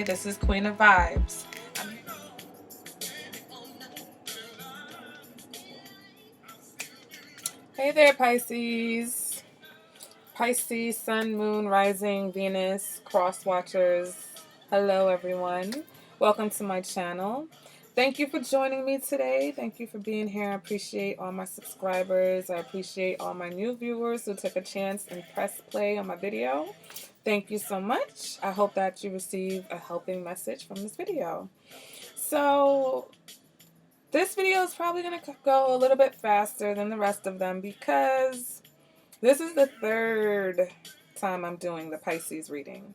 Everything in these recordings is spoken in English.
This is Queen of Vibes. Hey there, Pisces. Pisces, Sun, Moon, Rising, Venus, Cross Watchers. Hello, everyone. Welcome to my channel. Thank you for joining me today. Thank you for being here. I appreciate all my subscribers. I appreciate all my new viewers who took a chance and pressed play on my video. Thank you so much. I hope that you receive a helping message from this video. So, this video is probably going to go a little bit faster than the rest of them because this is the third time I'm doing the Pisces reading.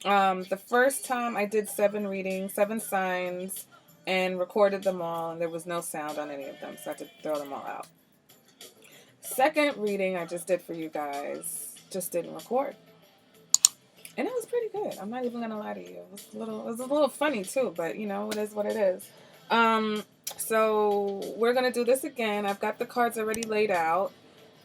The first time I did 7 readings, 7 signs, and recorded them all, and there was no sound on any of them, so I had to throw them all out. Second reading I just did for you guys, just didn't record. And it was pretty good. I'm not even going to lie to you. It was a little funny too, but you know, it is what it is. So we're going to do this again. I've got the cards already laid out.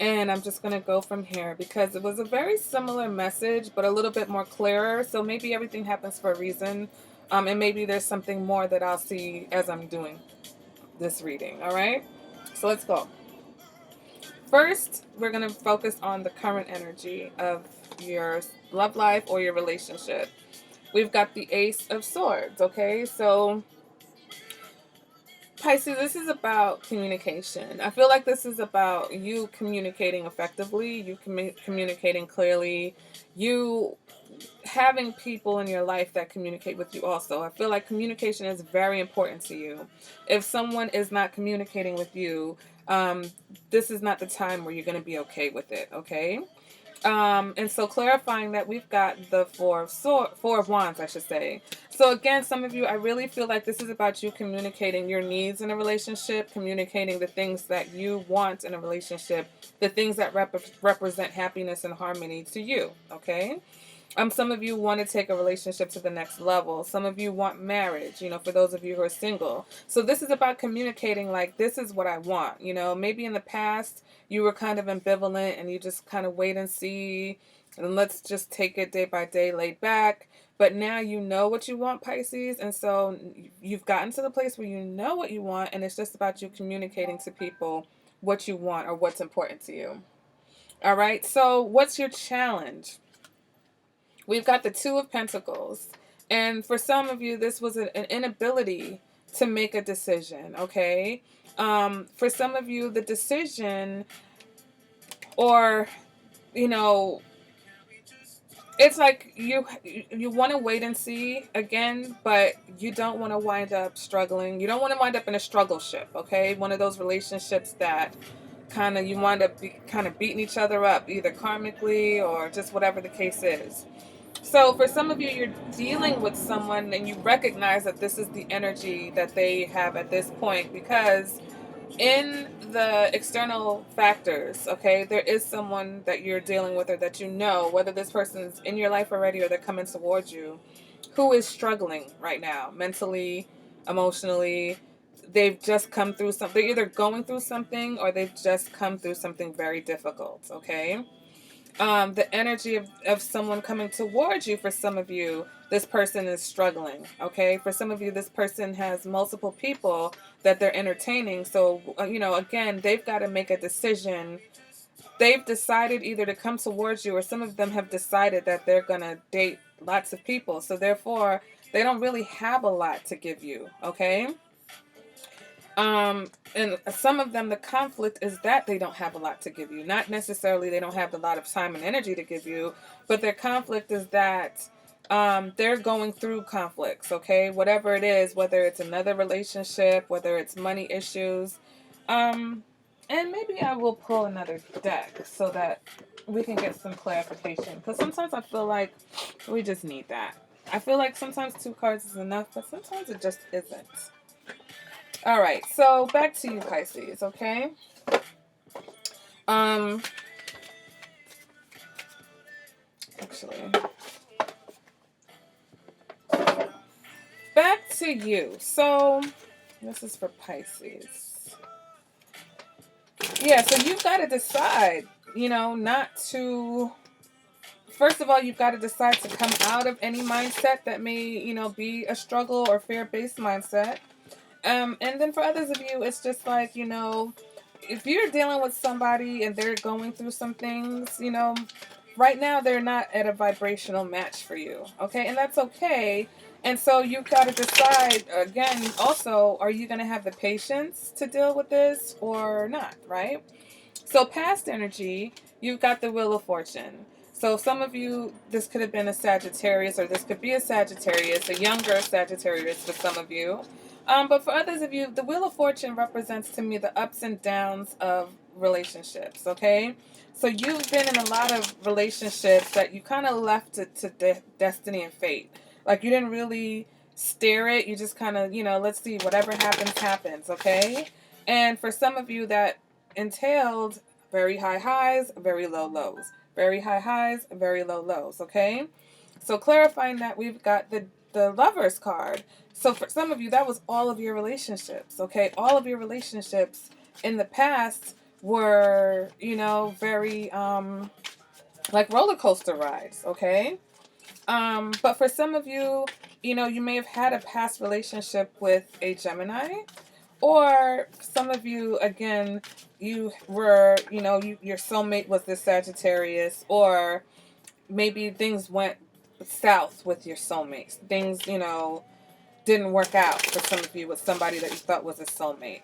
And I'm just going to go from here because it was a very similar message, but a little bit more clearer. So maybe everything happens for a reason. And maybe there's something more that I'll see as I'm doing this reading. All right. So let's go. First, we're going to focus on the current energy of your love life or your relationship. We've got the Ace of Swords. Okay. So Pisces, this is about communication. I feel like this is about you communicating effectively, you communicating clearly, you having people in your life that communicate with you also. I feel like communication is very important to you. If someone is not communicating with you, this is not the time where you're going to be okay with it, okay? And so clarifying that we've got the Four of Wands, I should say. So again, some of you, I really feel like this is about you communicating your needs in a relationship, communicating the things that you want in a relationship, the things that represent happiness and harmony to you, okay? Some of you want to take a relationship to the next level. Some of you want marriage, you know, for those of you who are single. So this is about communicating like, this is what I want. You know, maybe in the past you were kind of ambivalent and you just kind of wait and see and let's just take it day by day, laid back. But now you know what you want, Pisces. And so you've gotten to the place where you know what you want, and it's just about you communicating to people what you want or what's important to you. All right. So what's your challenge? We've got the Two of Pentacles. And for some of you, this was an inability to make a decision, okay? For some of you, the decision or, you know, it's like you want to wait and see again, but you don't want to wind up struggling. You don't want to wind up in a struggle ship, okay? One of those relationships that kind of you wind up kind of beating each other up, either karmically or just whatever the case is. So for some of you, you're dealing with someone and you recognize that this is the energy that they have at this point because in the external factors, okay, there is someone that you're dealing with or that you know, whether this person's in your life already or they're coming towards you, who is struggling right now, mentally, emotionally. They've just come through something. They're either going through something or they've just come through something very difficult, okay? The energy of someone coming towards you, for some of you, this person is struggling, okay? For some of you, this person has multiple people that they're entertaining. So, you know, again, they've got to make a decision. They've decided either to come towards you or some of them have decided that they're going to date lots of people. So, therefore, they don't really have a lot to give you, okay? And some of them, the conflict is that they don't have a lot to give you. Not necessarily they don't have a lot of time and energy to give you, but their conflict is that they're going through conflicts, okay? Whatever it is, whether it's another relationship, whether it's money issues. And maybe I will pull another deck so that we can get some clarification. Because sometimes I feel like we just need that. I feel like sometimes 2 cards is enough, but sometimes it just isn't. All right, so back to you, Pisces, okay? Actually, back to you. So, this is for Pisces. Yeah, so you've got to decide, you know, not to first of all, you've got to decide to come out of any mindset that may, be a struggle or fear-based mindset. And then for others of you, it's just like, if you're dealing with somebody and they're going through some things, right now they're not at a vibrational match for you. Okay. And that's okay. And so you've got to decide again, also, are you going to have the patience to deal with this or not? Right. So past energy, you've got the Wheel of Fortune. So some of you, this could have been a Sagittarius, or this could be a Sagittarius, a younger Sagittarius for some of you. But for others of you, the Wheel of Fortune represents to me the ups and downs of relationships, okay? So you've been in a lot of relationships that you kind of left it to destiny and fate. Like you didn't really steer it. You just kind of, let's see, whatever happens, happens, okay? And for some of you, that entailed very high highs, very low lows. Very high highs, very low lows, okay? So clarifying that, we've got the Lovers card. So for some of you, that was all of your relationships, okay? All of your relationships in the past were, very like roller coaster rides, okay? But for some of you, you may have had a past relationship with a Gemini. Or some of you, again, you were, your soulmate was the Sagittarius, or maybe things went south with your soulmates. Things, didn't work out for some of you with somebody that you thought was a soulmate.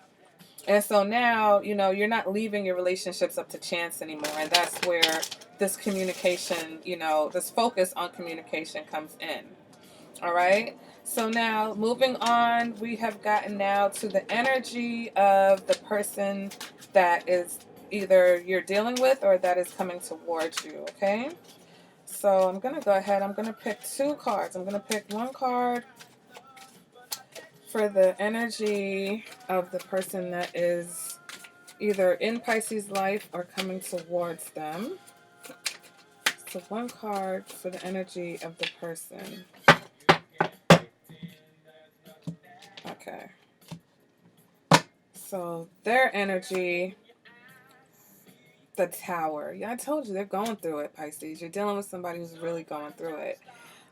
And so now, you're not leaving your relationships up to chance anymore. And that's where this communication, this focus on communication comes in. All right. So now moving on, we have gotten now to the energy of the person that is either you're dealing with or that is coming towards you. Okay. So I'm going to go ahead. I'm going to pick two cards. I'm going to pick one card for the energy of the person that is either in Pisces life or coming towards them. So one card for the energy of the person. Okay. So their energy, the Tower. Yeah, I told you they're going through it, Pisces. You're dealing with somebody who's really going through it.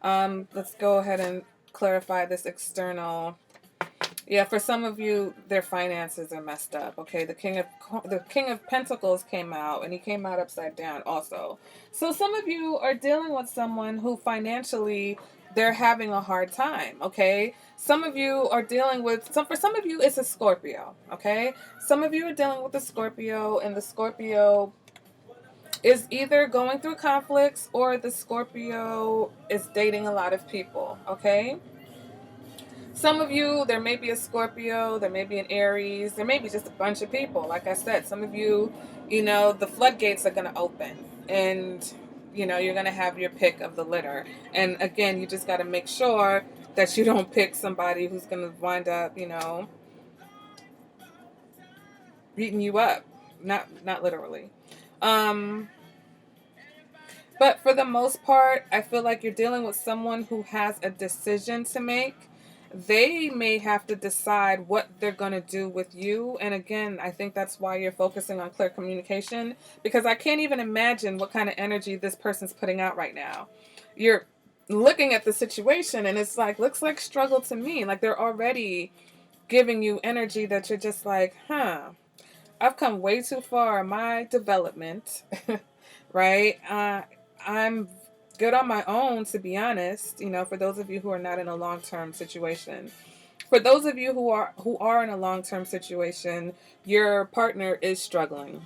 Let's go ahead and clarify this external. Yeah, for some of you, their finances are messed up. Okay, the King of Pentacles came out, and he came out upside down also. So some of you are dealing with someone who financially they're having a hard time. Okay, some of you are dealing with some. For some of you, it's a Scorpio. Okay, some of you are dealing with a Scorpio, and the Scorpio is either going through conflicts or the Scorpio is dating a lot of people. Okay. Some of you, there may be a Scorpio, there may be an Aries, there may be just a bunch of people. Like I said, some of you, the floodgates are going to open and, you're going to have your pick of the litter. And again, you just got to make sure that you don't pick somebody who's going to wind up, beating you up. Not literally. But for the most part, I feel like you're dealing with someone who has a decision to make. They may have to decide what they're going to do with you. And again, I think that's why you're focusing on clear communication, because I can't even imagine what kind of energy this person's putting out right now. You're looking at the situation and it's like, looks like struggle to me. Like they're already giving you energy that you're just like, I've come way too far in my development, right? I'm good on my own, to be honest, for those of you who are not in a long-term situation. For those of you who are in a long-term situation, your partner is struggling,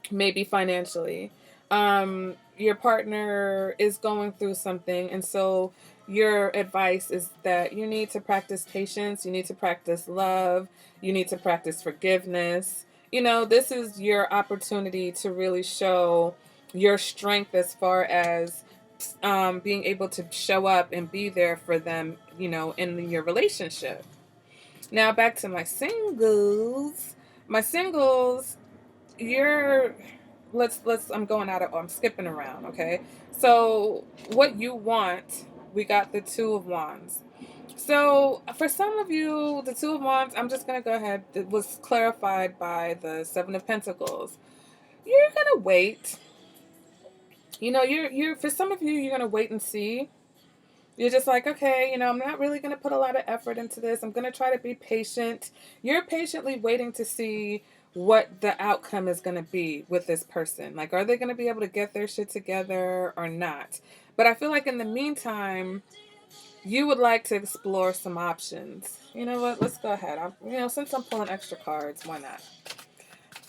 maybe financially. Your partner is going through something, and so your advice is that you need to practice patience, you need to practice love, you need to practice forgiveness. This is your opportunity to really show your strength as far as being able to show up and be there for them, in your relationship. Now back to my singles. My singles, you're I'm skipping around, okay? So what you want, we got the Two of Wands. So for some of you, the Two of Wands, I'm just gonna go ahead. It was clarified by the Seven of Pentacles. You're gonna wait. you're for some of you, you're gonna wait and see. You're just like, okay, I'm not really going to put a lot of effort into this. I'm going to try to be patient. You're patiently waiting to see what the outcome is going to be with this person. Like, are they going to be able to get their shit together or not? But I feel like in the meantime, you would like to explore some options. You know what? Let's go ahead. Since I'm pulling extra cards, why not?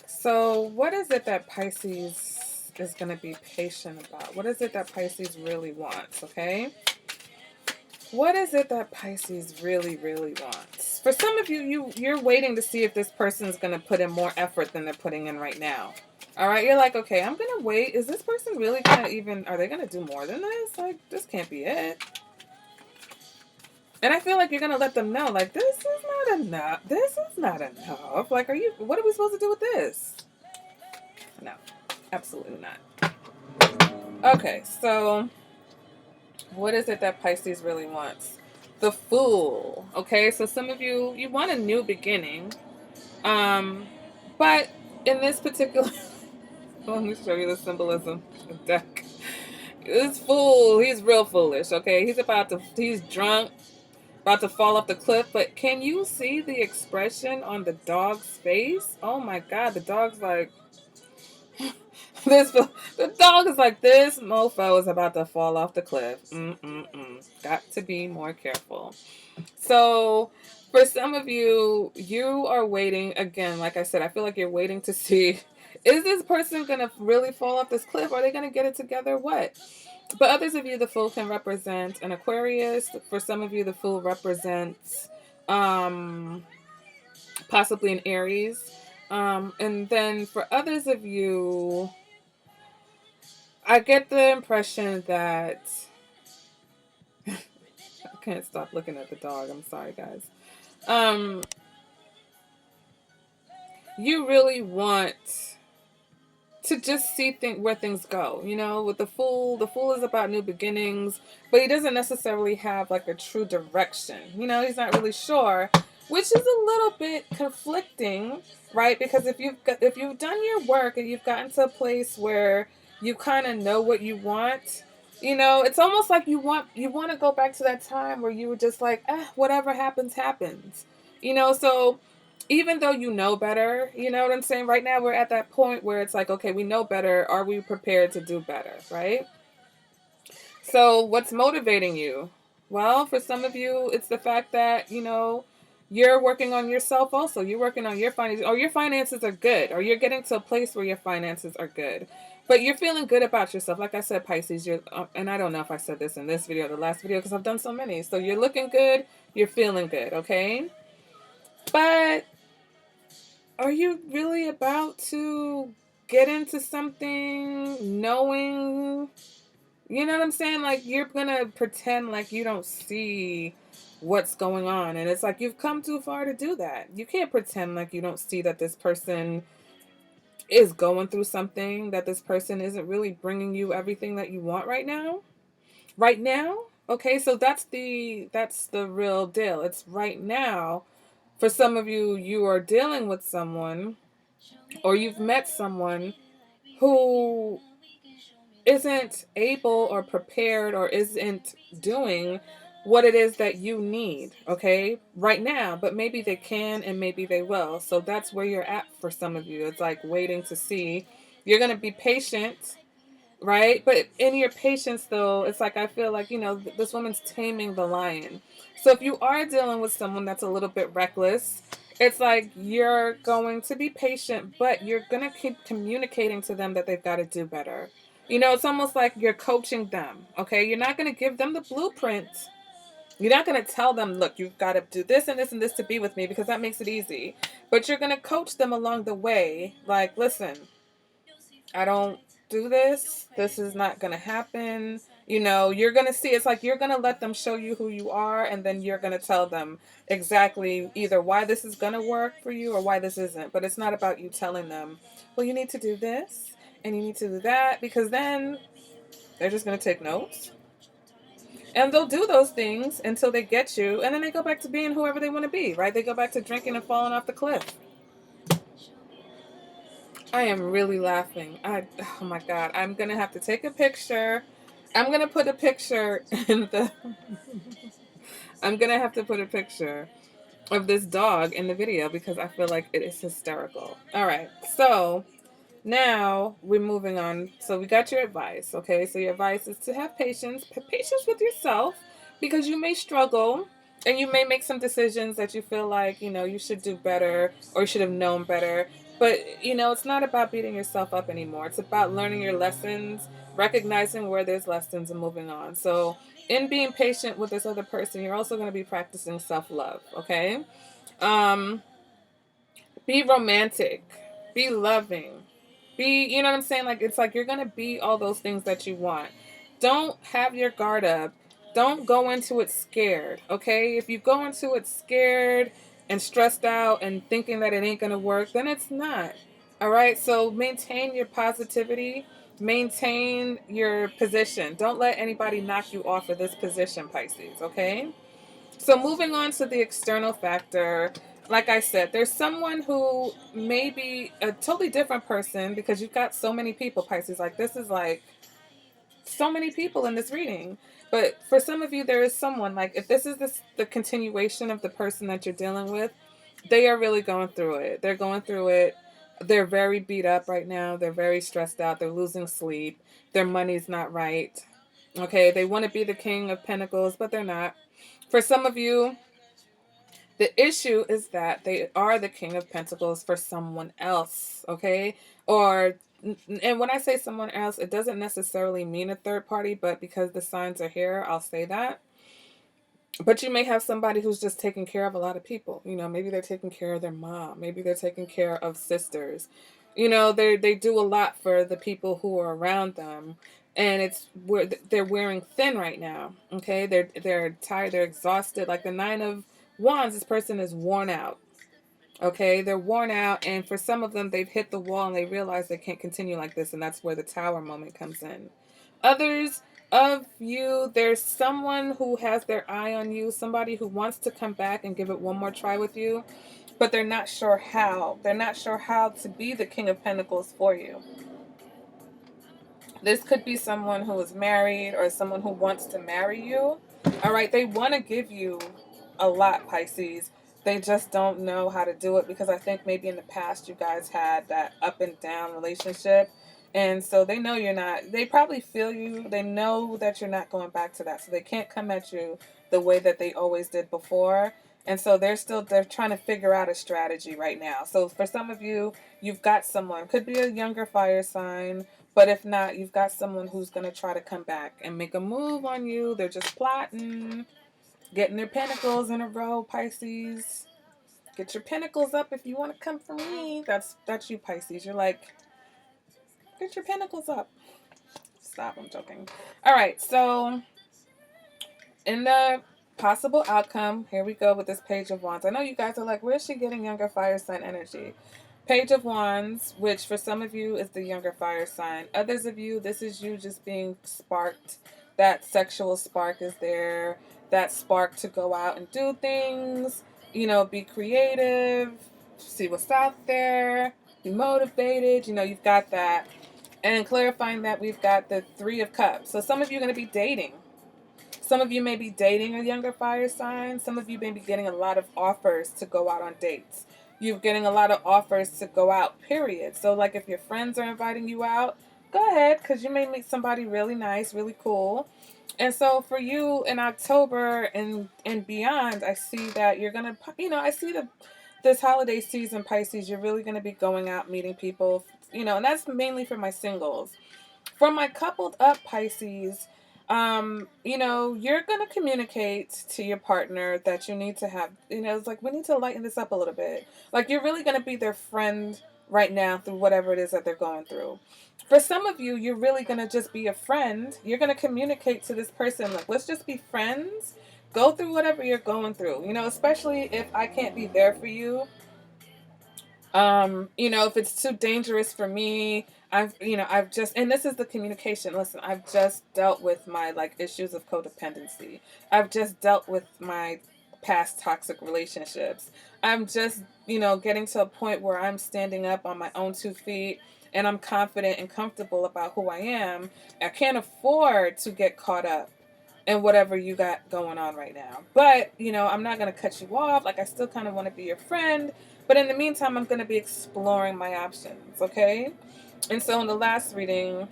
So, what is it that Pisces is going to be patient about? What is it that Pisces really wants? Okay. What is it that Pisces really, really wants? For some of you, you're waiting to see if this person's going to put in more effort than they're putting in right now. All right, you're like, okay, I'm going to wait. Is this person really going to are they going to do more than this? Like, this can't be it. And I feel like you're going to let them know, like, this is not enough. This is not enough. Like, what are we supposed to do with this? No, absolutely not. Okay, so what is it that Pisces really wants? The Fool. Okay, so some of you want a new beginning. But in this particular let me show you the symbolism of deck. This fool, he's real foolish, okay? He's drunk, about to fall off the cliff, but can you see the expression on the dog's face? Oh my god, the dog's like the dog is like, this mofo is about to fall off the cliff. Got to be more careful. So for some of you, you are waiting again. Like I said, I feel like you're waiting to see, is this person going to really fall off this cliff? Are they going to get it together? What? But others of you, the Fool can represent an Aquarius. For some of you, the Fool represents possibly an Aries. And then for others of you, I get the impression that I can't stop looking at the dog. I'm sorry, guys. You really want to just see where things go. With the Fool is about new beginnings, but he doesn't necessarily have like a true direction. He's not really sure, which is a little bit conflicting, right? Because if you've done your work and you've gotten to a place where you kind of know what you want, it's almost like you want to go back to that time where you were just like, whatever happens, happens. So even though you know better, you know what I'm saying? Right now we're at that point where it's like, okay, we know better. Are we prepared to do better, right? So what's motivating you? Well, for some of you, it's the fact that, you're working on yourself also. You're working on your finances, or your finances are good, or you're getting to a place where your finances are good. But you're feeling good about yourself. Like I said, Pisces, and I don't know if I said this in this video or the last video because I've done so many. So you're looking good, you're feeling good, okay? But are you really about to get into something knowing, you know what I'm saying? Like, you're going to pretend like you don't see what's going on. And it's like, you've come too far to do that. You can't pretend like you don't see that this person is going through something, that this person isn't really bringing you everything that you want right now. Right now? Okay, so that's the real deal. It's right now. For some of you, you are dealing with someone, or you've met someone who isn't able or prepared or isn't doing what it is that you need, okay, right now. But maybe they can and maybe they will. So that's where you're at for some of you. It's like waiting to see. You're going to be patient, right? But in your patience, though, it's like, I feel like, this woman's taming the lion. So if you are dealing with someone that's a little bit reckless, it's like you're going to be patient, but you're going to keep communicating to them that they've got to do better. It's almost like you're coaching them, okay? You're not going to give them the blueprint. You're not going to tell them, look, you've got to do this and this and this to be with me, because that makes it easy. But you're going to coach them along the way. Like, listen, I don't do this. This is not going to happen. You're going to see. It's like you're going to let them show you who you are, and then you're going to tell them exactly either why this is going to work for you or why this isn't. But it's not about you telling them, well, you need to do this and you need to do that, because then they're just going to take notes. And they'll do those things until they get you, and then they go back to being whoever they want to be, right? They go back to drinking and falling off the cliff. I am really laughing. Oh my God. I'm going to have to take a picture. I'm going to put a picture in the, I'm going to have to put a picture of this dog in the video because I feel like it is hysterical. All right. So now we're moving on. So we got your advice. Okay. So your advice is to have patience, patience with yourself because you may struggle and you may make some decisions that you feel like, you should do better or you should have known better. But, it's not about beating yourself up anymore. It's about learning your lessons, recognizing where there's lessons and moving on. So in being patient with this other person, you're also going to be practicing self-love. Okay. Um, be romantic, be loving, you know what I'm saying? Like, it's like you're going to be all those things that you want. Don't have your guard up. Don't go into it scared, okay? If you go into it scared and stressed out and thinking that it ain't going to work, then it's not. All right? So maintain your positivity, maintain your position. Don't let anybody knock you off of this position, Pisces, okay? So moving on to the external factor, like I said, there's someone who may be a totally different person because you've got so many people, Pisces. Like, this is like so many people in this reading. But for some of you, there is someone, like, if this is the continuation of the person that you're dealing with, they are really going through it. They're going through it. They're very beat up right now. They're very stressed out. They're losing sleep. Their money's not right. Okay, they want to be the king of pentacles, but they're not. For some of you, the issue is that they are the king of pentacles for someone else, okay? Or, and when I say someone else, it doesn't necessarily mean a third party, but because the signs are here, I'll say that. But you may have somebody who's just taking care of a lot of people. Maybe they're taking care of their mom. Maybe they're taking care of sisters. They do a lot for the people who are around them. And it's where they're wearing thin right now. Okay, they're tired. They're exhausted. Like the Nine of Wands, this person is worn out. Okay, they're worn out, and for some of them, they've hit the wall and they realize they can't continue like this, and that's where the Tower moment comes in. Others of you, there's someone who has their eye on you, somebody who wants to come back and give it one more try with you, but they're not sure how. They're not sure how to be the King of Pentacles for you. This could be someone who is married or someone who wants to marry you. All right, they want to give you a lot, Pisces. They just don't know how to do it because I think maybe in the past you guys had that up and down relationship. And so they know you're not, they probably feel you. They know that you're not going back to that. So they can't come at you the way that they always did before. And so they're trying to figure out a strategy right now. So for some of you, you've got someone, could be a younger fire sign, but if not, you've got someone who's going to try to come back and make a move on you. They're just plotting, getting their pentacles in a row, Pisces. Get your pentacles up if you want to come for me. That's you, Pisces. You're like, get your pentacles up. Stop, I'm joking. All right, so in the possible outcome, here we go with this Page of Wands. I know you guys are like, where's she getting younger fire sign energy? Page of Wands, which for some of you is the younger fire sign. Others of you, this is you just being sparked. That sexual spark is there. That spark to go out and do things, be creative, see what's out there, be motivated. You've got that. And clarifying that, we've got the Three of Cups. So some of you are going to be dating. Some of you may be dating a younger fire sign. Some of you may be getting a lot of offers to go out on dates. You're getting a lot of offers to go out, period. So, like, if your friends are inviting you out, go ahead, because you may meet somebody really nice, really cool. And so for you in October and beyond, I see that you're going to, I see this holiday season, Pisces, you're really going to be going out, meeting people, and that's mainly for my singles. For my coupled up Pisces, you're going to communicate to your partner that you need to have, it's like we need to lighten this up a little bit. Like you're really going to be their friend right now through whatever it is that they're going through. For some of you, you're really going to just be a friend. You're going to communicate to this person, like, let's just be friends. Go through whatever you're going through, especially if I can't be there for you. If it's too dangerous for me, I've just, and this is the communication. Listen, I've just dealt with my issues of codependency. I've just dealt with my past toxic relationships. I'm just, getting to a point where I'm standing up on my own 2 feet and I'm confident and comfortable about who I am. I can't afford to get caught up in whatever you got going on right now. But, I'm not going to cut you off. Like, I still kind of want to be your friend. But in the meantime, I'm going to be exploring my options, okay? And so in the last reading,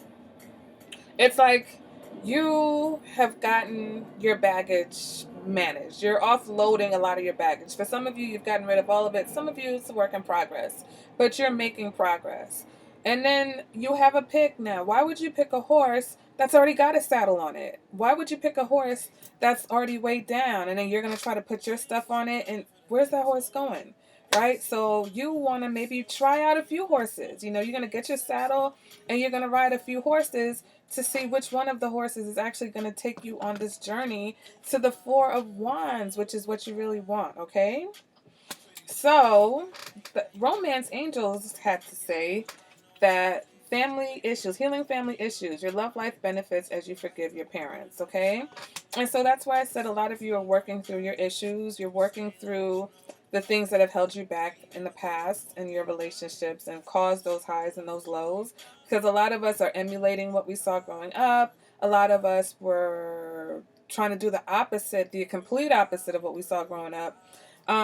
it's like you have gotten your baggage managed. You're offloading a lot of your baggage. For some of you, you've gotten rid of all of it. Some of you, it's a work in progress, but you're making progress. And then you have a pick now. Why would you pick a horse that's already got a saddle on it? Why would you pick a horse that's already weighed down and then you're going to try to put your stuff on it? And where's that horse going? Right? So you want to maybe try out a few horses. You're going to get your saddle and you're going to ride a few horses to see which one of the horses is actually going to take you on this journey to the Four of Wands, which is what you really want, okay? So, the romance angels had to say that family issues, healing family issues, your love life benefits as you forgive your parents, okay? And so that's why I said a lot of you are working through your issues. You're working through the things that have held you back in the past in your relationships and caused those highs and those lows. Because a lot of us are emulating what we saw growing up. A lot of us were trying to do the opposite, the complete opposite of what we saw growing up.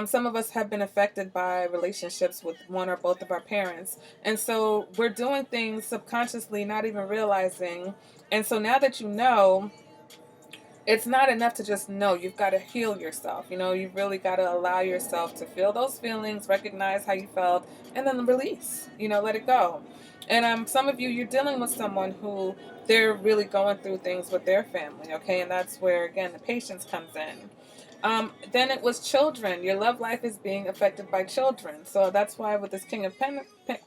Some of us have been affected by relationships with one or both of our parents. And so we're doing things subconsciously, not even realizing. And so now that you know, it's not enough to just know. You've got to heal yourself. You've really got to allow yourself to feel those feelings, recognize how you felt, and then release. Let it go. And some of you, you're dealing with someone who they're really going through things with their family, okay? And that's where, again, the patience comes in. Then it was children. Your love life is being affected by children. So that's why with this King of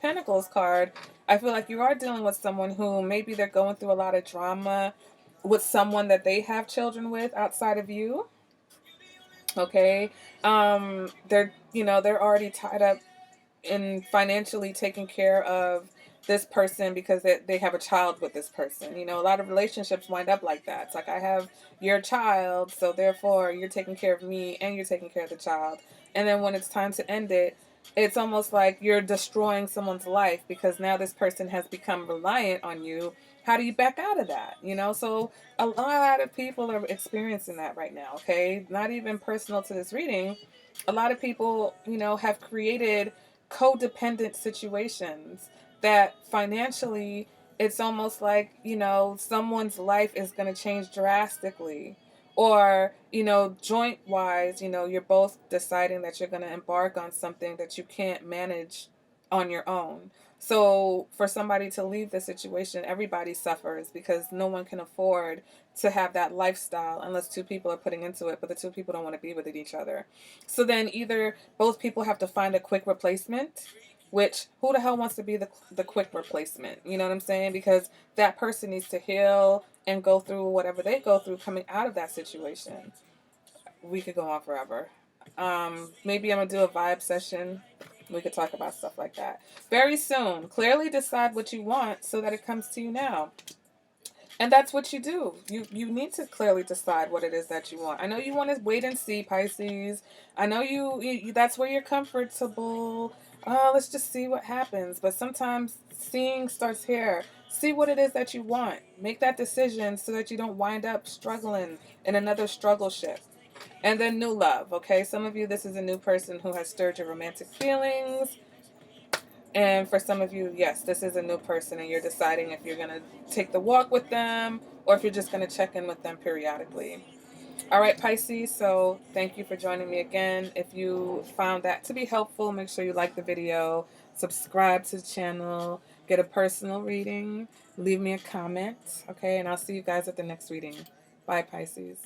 Pentacles card, I feel like you are dealing with someone who maybe they're going through a lot of drama with someone that they have children with outside of you. Okay. They're already tied up in financially taking care of this person because they have a child with this person. A lot of relationships wind up like that. It's like, I have your child, so therefore you're taking care of me and you're taking care of the child. And then when it's time to end it, it's almost like you're destroying someone's life because now this person has become reliant on you. How do you back out of that? So a lot of people are experiencing that right now, okay? Not even personal to this reading. A lot of people, have created codependent situations that financially it's almost like someone's life is going to change drastically, or joint wise, you're both deciding that you're going to embark on something that you can't manage on your own. So for somebody to leave the situation, everybody suffers because no one can afford to have that lifestyle unless two people are putting into it, but the two people don't want to be with each other. So then either both people have to find a quick replacement, which who the hell wants to be the quick replacement? You know what I'm saying? Because that person needs to heal and go through whatever they go through coming out of that situation. We could go on forever. Maybe I'm going to do a vibe session. We could talk about stuff like that very soon. Clearly decide what you want so that it comes to you now. And that's what you do. You need to clearly decide what it is that you want. I know you want to wait and see, Pisces. I know you that's where you're comfortable. Oh, let's just see what happens. But sometimes seeing starts here. See what it is that you want. Make that decision so that you don't wind up struggling in another struggle shift. And then new love, okay? Some of you, this is a new person who has stirred your romantic feelings. And for some of you, yes, this is a new person and you're deciding if you're going to take the walk with them or if you're just going to check in with them periodically. All right, Pisces, so thank you for joining me again. If you found that to be helpful, make sure you like the video, subscribe to the channel, get a personal reading, leave me a comment, okay? And I'll see you guys at the next reading. Bye, Pisces.